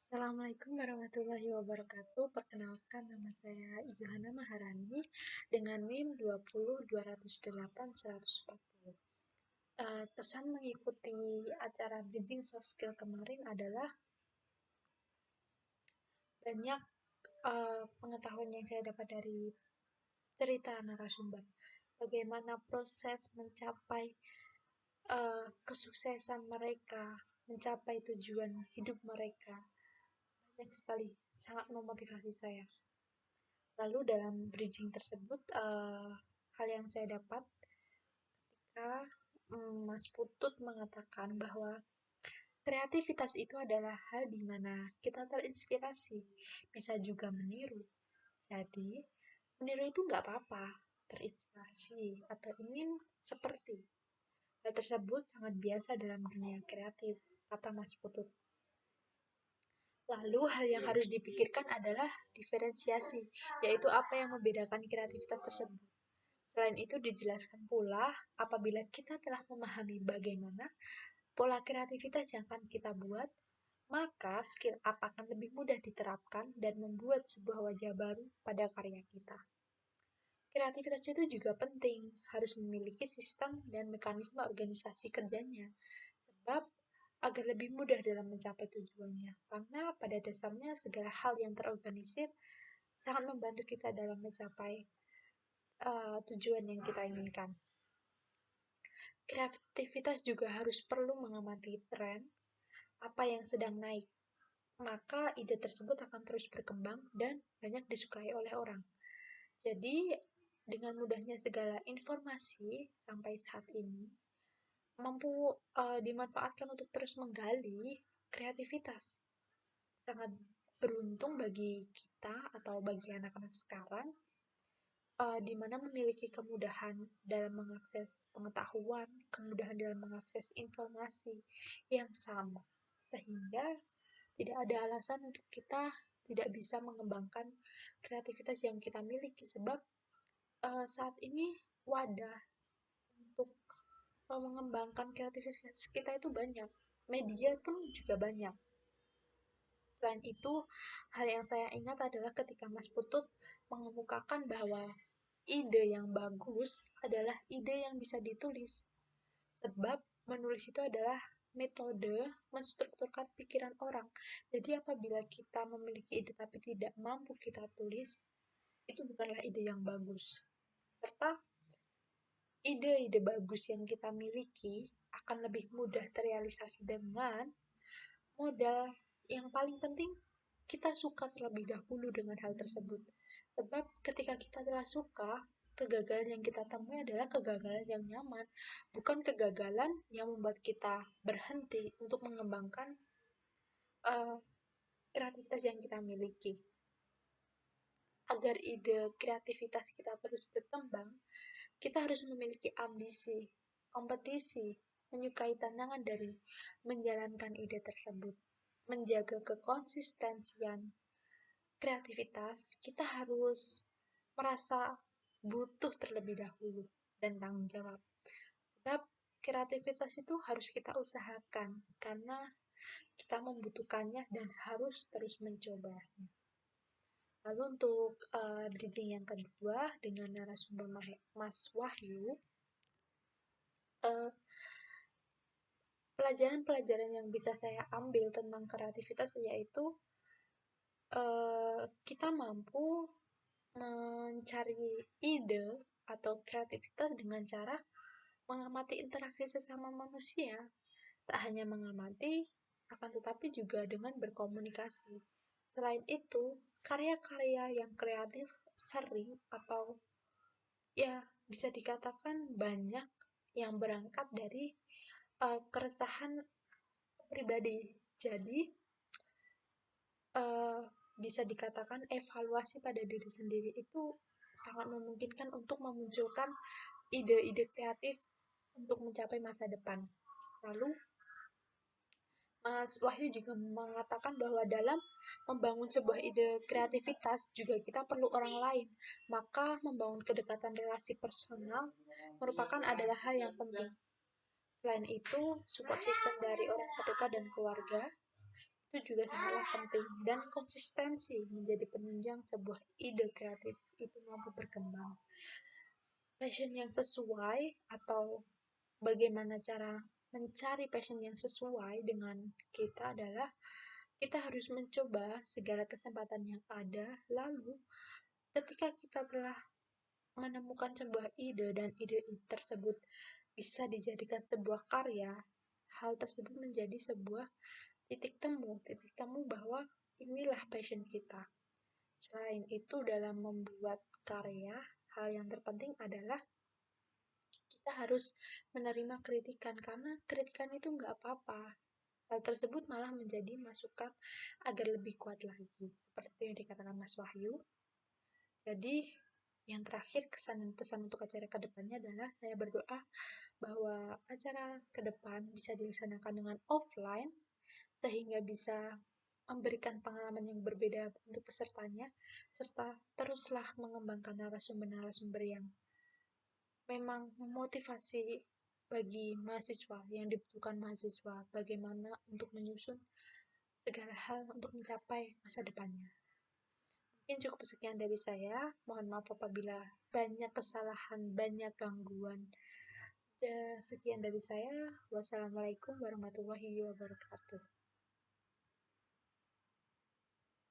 Assalamualaikum warahmatullahi wabarakatuh. Perkenalkan, nama saya Yohana Maharani dengan NIM 20208-140. Kesan mengikuti acara Bridging Soft Skill kemarin adalah banyak pengetahuan yang saya dapat dari cerita narasumber. Bagaimana proses mencapai kesuksesan mereka, mencapai tujuan hidup mereka. Banyak sekali, sangat memotivasi saya. Lalu dalam bridging tersebut, hal yang saya dapat ketika Mas Putut mengatakan bahwa kreativitas itu adalah hal di mana kita terinspirasi, bisa juga meniru. Jadi, meniru itu nggak apa-apa, terinspirasi atau ingin seperti. Hal tersebut sangat biasa dalam dunia kreatif, kata Mas Putut. Lalu hal yang harus dipikirkan adalah diferensiasi, yaitu apa yang membedakan kreativitas tersebut. Selain itu dijelaskan pula, apabila kita telah memahami bagaimana pola kreativitas yang akan kita buat, maka skill up akan lebih mudah diterapkan dan membuat sebuah wajah baru pada karya kita. Kreativitas itu juga penting, harus memiliki sistem dan mekanisme organisasi kerjanya, sebab agar lebih mudah dalam mencapai tujuannya. Karena pada dasarnya segala hal yang terorganisir sangat membantu kita dalam mencapai tujuan yang kita inginkan. Kreativitas juga harus perlu mengamati tren, apa yang sedang naik. Maka ide tersebut akan terus berkembang dan banyak disukai oleh orang. Jadi, dengan mudahnya segala informasi sampai saat ini, mampu dimanfaatkan untuk terus menggali kreativitas. Sangat beruntung bagi kita atau bagi anak-anak sekarang, di mana memiliki kemudahan dalam mengakses pengetahuan, kemudahan dalam mengakses informasi yang sama, sehingga tidak ada alasan untuk kita tidak bisa mengembangkan kreativitas yang kita miliki, sebab saat ini wadah untuk mengembangkan kreativitas kita itu banyak, media pun juga banyak. Selain itu, hal yang saya ingat adalah ketika Mas Putut mengemukakan bahwa ide yang bagus adalah ide yang bisa ditulis. Sebab menulis itu adalah metode menstrukturkan pikiran orang. Jadi apabila kita memiliki ide tapi tidak mampu kita tulis, itu bukanlah ide yang bagus. Serta ide-ide bagus yang kita miliki akan lebih mudah terrealisasi dengan modal. Yang paling penting, kita suka terlebih dahulu dengan hal tersebut. Sebab ketika kita telah suka, kegagalan yang kita temui adalah kegagalan yang nyaman, bukan kegagalan yang membuat kita berhenti untuk mengembangkan kreativitas yang kita miliki. Agar ide kreativitas kita terus berkembang, kita harus memiliki ambisi, kompetisi, menyukai tantangan dari menjalankan ide tersebut. Menjaga kekonsistensian kreativitas, kita harus merasa butuh terlebih dahulu dan tanggung jawab. Sebab kreativitas itu harus kita usahakan karena kita membutuhkannya dan harus terus mencobanya. Lalu untuk bridging yang kedua dengan narasumber Mas Wahyu, pelajaran-pelajaran yang bisa saya ambil tentang kreativitas yaitu kita mampu mencari ide atau kreativitas dengan cara mengamati interaksi sesama manusia. Tak hanya mengamati, akan tetapi juga dengan berkomunikasi. Selain itu, karya-karya yang kreatif sering atau ya bisa dikatakan banyak yang berangkat dari keresahan pribadi. Jadi bisa dikatakan evaluasi pada diri sendiri itu sangat memungkinkan untuk memunculkan ide-ide kreatif untuk mencapai masa depan. Lalu Mas Wahyu juga mengatakan bahwa dalam membangun sebuah ide kreativitas juga kita perlu orang lain. Maka membangun kedekatan relasi personal merupakan adalah hal yang penting. Selain itu, support system dari orang terdekat dan keluarga itu juga sangatlah penting, dan konsistensi menjadi penunjang sebuah ide kreatif itu mampu berkembang. Passion yang sesuai atau bagaimana cara mencari passion yang sesuai dengan kita adalah kita harus mencoba segala kesempatan yang ada, lalu ketika kita telah menemukan sebuah ide dan ide tersebut bisa dijadikan sebuah karya, hal tersebut menjadi sebuah titik temu bahwa inilah passion kita. Selain itu, dalam membuat karya, hal yang terpenting adalah kita harus menerima kritikan, karena kritikan itu nggak apa-apa. Hal tersebut malah menjadi masukan agar lebih kuat lagi, seperti yang dikatakan Mas Wahyu. Jadi, yang terakhir, kesan dan pesan untuk acara kedepannya adalah saya berdoa bahwa acara ke depan bisa dilaksanakan dengan offline, sehingga bisa memberikan pengalaman yang berbeda untuk pesertanya, serta teruslah mengembangkan narasumber-narasumber yang memang memotivasi bagi mahasiswa, yang dibutuhkan mahasiswa, bagaimana untuk menyusun segala hal untuk mencapai masa depannya. Mungkin cukup sekian dari saya. Mohon maaf apabila banyak kesalahan, banyak gangguan. Sekian dari saya. Wassalamualaikum warahmatullahi wabarakatuh.